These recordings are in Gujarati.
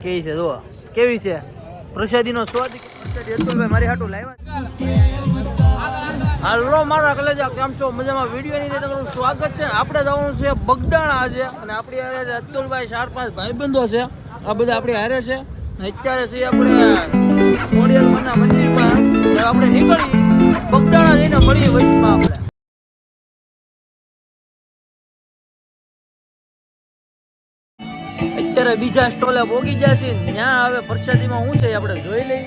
કેવી છે જો કેવી છે પ્રસાદીનો સ્વાદ પ્રસાદી અતુલભાઈ મારી હાટું લાવ્યા હાલો મારા કલેજા કેમ છો મજામાં વિડીયોની અંદર તમારું સ્વાગત છે આપણે જવાનું છે બગડાણા આજે અને આપણી હારે અતુલભાઈ 4-5 ભાઈબંધો છે આ બધા આપણી હારે છે અત્યારે છે આપણે ખોડિયારમાંના મંદિરમાં આપણે નીકળી બગડાણા જઈને મળીએ વચમાં આપણે અત્યારે બીજા સ્ટોલે પોગી ગયા છે ત્યાં હવે પ્રસાદીમાં શું છે આપણે જોઈ લઈએ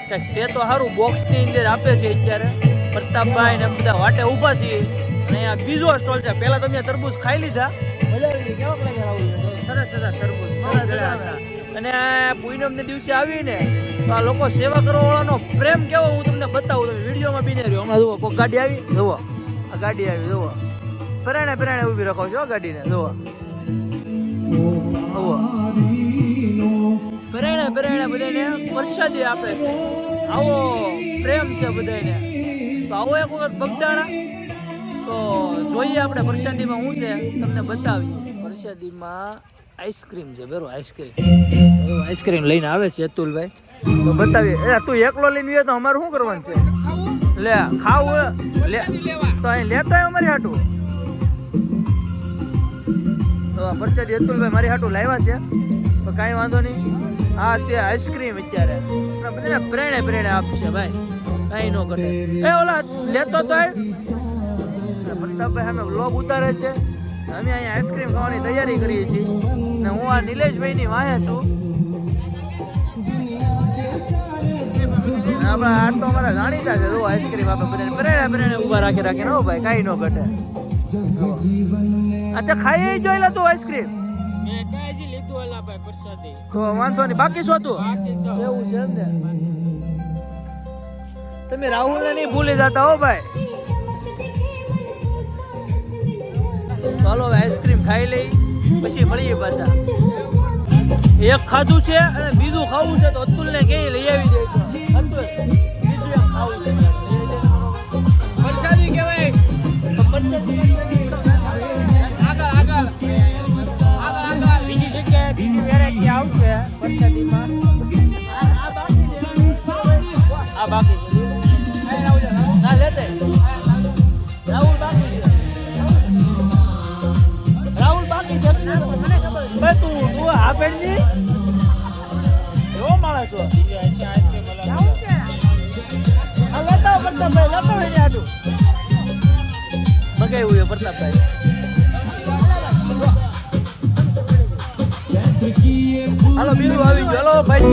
કંઈક છે તો સારું બોક્સની અંદર આપે છે અત્યારે પ્રતાપભાઈ ને બધા વાટે ઊભા છીએ અને આ બીજો સ્ટોલ છે પહેલા તમે તરબૂચ ખાઈ લીધા મજા આવી કેવા લાગે રાહુલ સરસ હતા તરબૂચ સરસ હતા અને પૂનમને દિવસે આવીને તો આ લોકો સેવા કરવા વાળાનો પ્રેમ કેવો હું તમને બતાવું તમે વિડીયોમાં બી રહ્યો હમણાં જુઓ કોઈ ગાડી આવી જુઓ આ ગાડી આવી જુઓ પરાણે ઊભી રાખો છો ગાડીને જુઓ પરાણે બધાને પ્રસાદી આપે છે આવો પ્રેમ છે બધાને તો આવો એક વખત બગડાણા તો જોઈએ આપણે પ્રસાદીમાં શું છે તમને બતાવીએ પ્રસાદીમાં આઈસ્ક્રીમ છે બરોબર આઈસ્ક્રીમ લઈને આવે છે અતુલભાઈ તો બતાવીએ તું એકલો લઈને આવ્યો તો અમારે શું કરવાનું છે લે ખાવું લે તો અહીં લેતા અમારી હાટું તો પ્રસાદી અતુલભાઈ મારી હાટું લાવ્યા છે તો કાંઈ વાંધો નહીં આ છે આઈસ્ક્રીમ અત્યારે બધાને પ્રેરણે આપશે ભાઈ કાંઈ ન ઘટે એ ઓલા લેતો તો પ્રતાપભાઈ અમે વ્લોગ ઉતારે છે અમે અહીંયા આઈસ્ક્રીમ ખાવાની તૈયારી કરીએ છીએ ને હું આ નિલેશભાઈની વાહે છું આપણા આટ તો અમારા જાણીતા છે જો આઈસ્ક્રીમ આપે બધાને પ્રેરણે ઊભા રાખીને હો ભાઈ કાંઈ ન ઘટે अच्छा खाई જોઈ લે તું આઈસ્ક્રીમ મે કાઈ લીધું ઓલા ભાઈ પ્રસાદી તો વાંધો નહીં બાકી છો તું એવું છે ને તમે રાહુલ ને નહીં ભૂલી જતા હો ભાઈ ચાલો આઈસ્ક્રીમ ખાઈ લઈ પછી મળીએ પાછા એક ખાધું છે અને બીજું ખાવું છે તો અતુલ ને કઈ લઈ આવી દે અતુલ બીજું એક ખાવું છે પ્રસાદી કહેવાય પ્રસાદી બીજી વેરાયટી આવશે પ્રસાદીમાં આ બાકી છે ના લેતે રાહુલ બાકી છે મને ખબર તું આ પેડની એવો માણસ છો આ લેતા પ્રતાપભાઈ લેતા હોય ને આટું મગાવ્યું છે પ્રતાપભાઈ હાલો બીજું આવી ગયું હાલો ભાઈ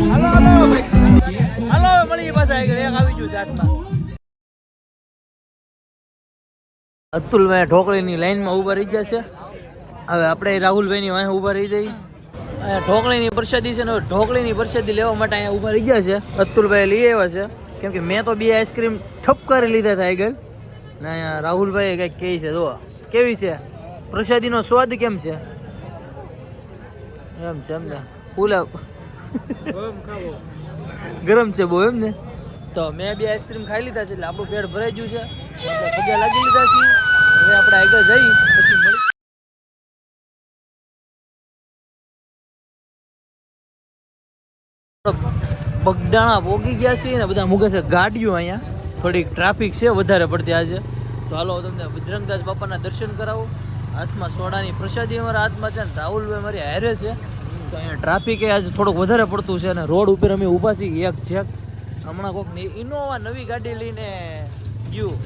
હાલો ભાઈ હાલો મળી પાછા એક આવી ગયું સાથમાં અતુલભાઈ ઢોકળીની લાઈનમાં ઊભા રહી ગયા છે હવે આપણે રાહુલભાઈની વાંહે ઊભા રહી જઈએ અહીંયા ઢોકળીની પ્રસાદી છે ને ઢોકળીની પ્રસાદી લેવા માટે અહીંયા ઊભા રહી ગયા છે અતુલભાઈ લઈ આવ્યા છે કેમ કે મેં તો બે આઈસ્ક્રીમ ઠપ કરી લીધા હતા આગળ ને અહીંયા રાહુલભાઈ કંઈક કહે છે જો કેવી છે પ્રસાદીનો સ્વાદ કેમ છે એમ છે એમને ફૂલા ગરમ છે બહુ એમ ને તો મેં બે આઈસ્ક્રીમ ખાઈ લીધા છે એટલે આપણું પેટ ભરાઈ ગયું છે આપણે પગે લાગી લીધા છીએ હવે આપણે આગળ જઈ પછી મળી બગડાણા પોગી ગયા છીએ ને બધા મૂકે છે ગાડીઓ અહીંયા થોડીક ટ્રાફિક છે વધારે પડતી આજે તો હાલો તમને બજરંગદાસ બાપાના દર્શન કરાવો હાથમાં સોડાની પ્રસાદી અમારા હાથમાં છે ને રાહુલભાઈ મારી હારે છે તો અહીંયા ટ્રાફિક એ આજે થોડુંક વધારે પડતું છે અને રોડ ઉપર અમે ઊભા છીએ એક છેક હમણાં કોઈક ઇનોવા નવી ગાડી લઈને ગયું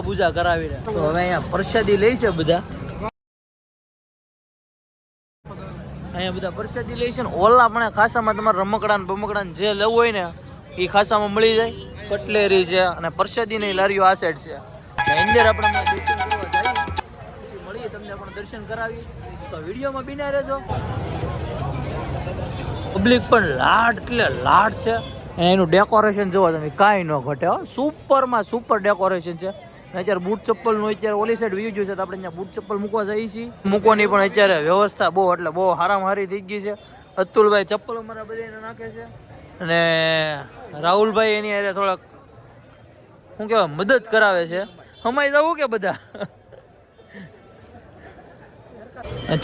પૂજા કરાવીને તો હવે અહીંયા પ્રસાદી લઈ છે બધા અહીંયા બધા પ્રસાદી લઈ છે ને ઓલા પણ ખાસામાં તમારે રમકડા ને બમકડા જે લેવું હોય ને એ ખાસામાં મળી જાય કટલેરી છે અને પ્રસાદીની લારીઓ આ સાઈડ છે અંદર આપણે દર્શન કરવા જઈએ પછી મળીએ તમને પણ દર્શન કરાવીએ તો વિડીયોમાં બિના રહેજો પબ્લિક પણ લાડ એટલે લાડ છે એનું ડેકોરેશન જોવો તમે કાંઈ ન ઘટે હો સુપરમાં સુપર ડેકોરેશન છે અત્યારે બૂટ ચપ્પલનું અત્યારે ઓલી સાઈડ વ્યૂ જોયું છે તો આપણે ત્યાં બૂટ ચપ્પલ મૂકવા જઈએ છીએ મૂકવાની પણ અત્યારે વ્યવસ્થા બહુ એટલે બહુ હારામાં હારી થઈ ગઈ છે અતુલભાઈ ચપ્પલ અમારા બધાને નાખે છે અને રાહુલભાઈ એની હારે થોડાક શું કહેવાય મદદ કરાવે છે અમારી જવું કે બધા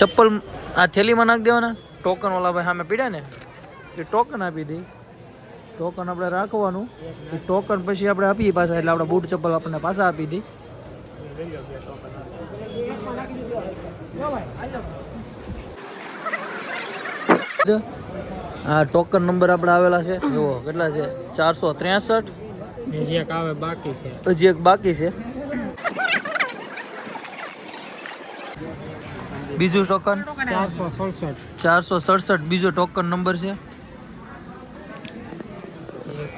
ચપ્પલ આ થેલીમાં નાખી દેવાના. ટોકન ઓલા ભાઈ સામે પીડ્યા ને એ ટોકન આપી દઈ. ટોકન આપણે રાખવાનું. એ ટોકન પછી આપણે આપીએ પાછા, એટલે આપણે બૂટ ચપ્પલ આપણને પાછા આપી દઈ. હા ટોકન નંબર આપણે આવેલા છે જુઓ કેટલા છે 463. હજી એક આવે બાકી છે. હજી એક બાકી છે. બીજું ટોકન 467 બીજો ટોકન નંબર છે.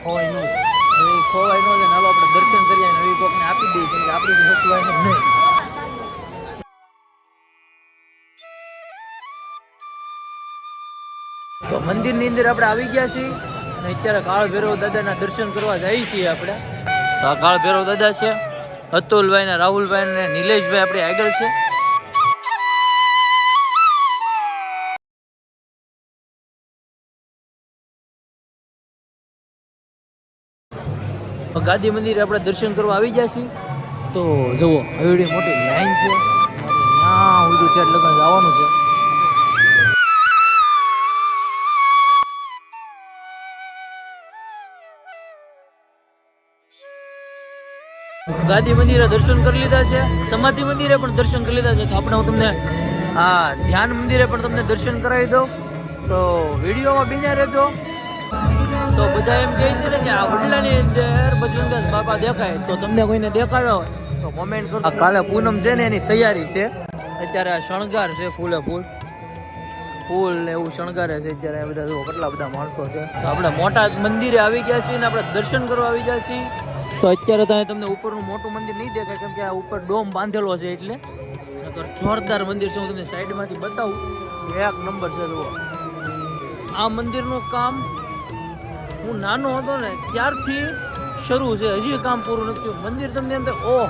ખોવાય ન જાય હાલો આપણે દર્શન કરીએ નવી કોકને આપી દઈએ કેમ કે આપણી સચવાય નહીં. તો મંદિરની અંદર આપણે આવી ગયા છીએ અને અત્યારે કાળ ભૈરવ દાદાના દર્શન કરવા જઈએ છીએ આપણે. તો આ કાળ ભૈરવ દાદા છે. અતુલભાઈ ને રાહુલભાઈ ને નિલેશભાઈ આપણી આગળ છે. ગાદી મંદિરે આપણે દર્શન કરવા આવી ગયા છીએ. તો જુઓ એવડી મોટી લાઈન છે. ત્યાં ઉડું છે એટલે જવાનું છે. ગાદી મંદિરે દર્શન કરી લીધા છે. સમાધિ મંદિરે પણ દર્શન કરી લીધા છે. તો આપણે હું તમને ધ્યાન મંદિરે પણ તમને દર્શન કરાવી દઉં. તો વિડીયોમાં બિના રહેજો. તો બધા એમ કહે છે ને કે આ વડલાની અંદર બજરંગદાસ બાપા દેખાય. તો તમને કોઈને દેખાડ્યા હોય તો કોમેન્ટ કરો. કાલે પૂનમ છે ને એની તૈયારી છે. અત્યારે આ શણગાર છે ફૂલે ફૂલ ને એવું શણગારે છે. અત્યારે બધા જુઓ કેટલા બધા માણસો છે. તો આપણે મોટા મંદિરે આવી ગયા છીએ ને આપણે દર્શન કરવા આવી ગયા છીએ. તો અત્યારે તો તમને ઉપરનું મોટું મંદિર નહીં દેખાય કેમ કે આ ઉપર ડોમ બાંધેલો છે એટલે. તો જોરદાર મંદિર છે. હું તમને સાઈડમાંથી બતાવું. એક નંબર છે જુઓ. આ મંદિરનું કામ હું નાનો હતો ને ત્યારથી શરૂ છે. હજી કામ પૂરું નથી થયું. મંદિર તમને અંદર ઓહ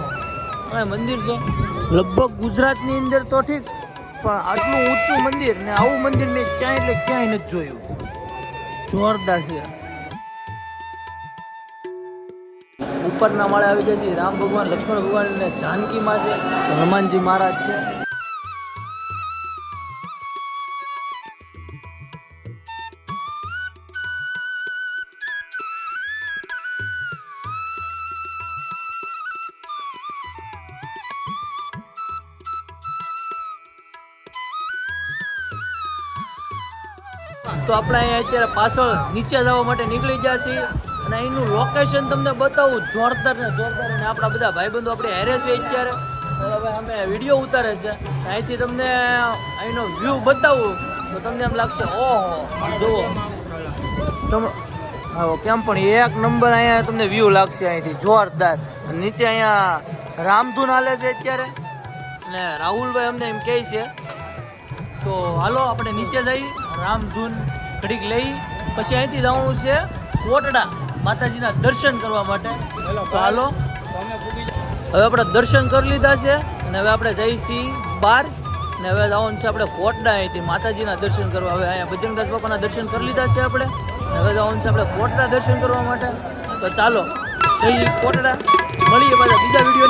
આ મંદિર છે લગભગ ગુજરાતની અંદર તો ઠીક પણ આટલું ઊંચું મંદિર ને આવું મંદિર મેં ક્યાંય એટલે ક્યાંય નથી જોયું. જોરદાર છે. ઉપરના માળે આવી જાય છે રામ ભગવાન લક્ષ્મણ ભગવાન અને જાનકી માં છે. હનુમાનજી મહારાજ છે. તો આપણે અહીંયા અત્યારે પાછળ નીચે જવા માટે નીકળી ગયા છીએ અને અહીંનું લોકેશન તમને બતાવું જોરદાર ને જોરદાર. અને આપણા બધા ભાઈબંધો આપણે હેરે છે અત્યારે. હવે અમે વિડીયો ઉતારે છે. અહીંથી તમને અહીંનો વ્યૂ બતાવું તો તમને એમ લાગશે ઓહો જુઓ તમે કેમ પણ એક નંબર અહીંયા તમને વ્યૂ લાગશે અહીંથી જોરદાર. નીચે અહીંયા રામધૂન હાલે છે અત્યારે અને રાહુલભાઈ અમને એમ કહે છે તો હાલો આપણે નીચે જઈ રામધૂન ઘડીક લઈ પછી અહીંથી જવાનું છે કોટડા માતાજીના દર્શન કરવા માટે. તો હાલો હવે આપણે દર્શન કરી લીધા છે અને હવે આપણે જઈએ છીએ બહાર ને હવે જવાનું છે આપણે કોટડા. અહીંથી માતાજીના દર્શન કરવા. હવે અહીંયા બજરંગદાસ બાપાના દર્શન કરી લીધા છે આપણે. હવે જવાનું છે આપણે કોટડા દર્શન કરવા માટે. તો ચાલો જઈએ કોટડા. મળીએ પાછા બીજા વિડીયો.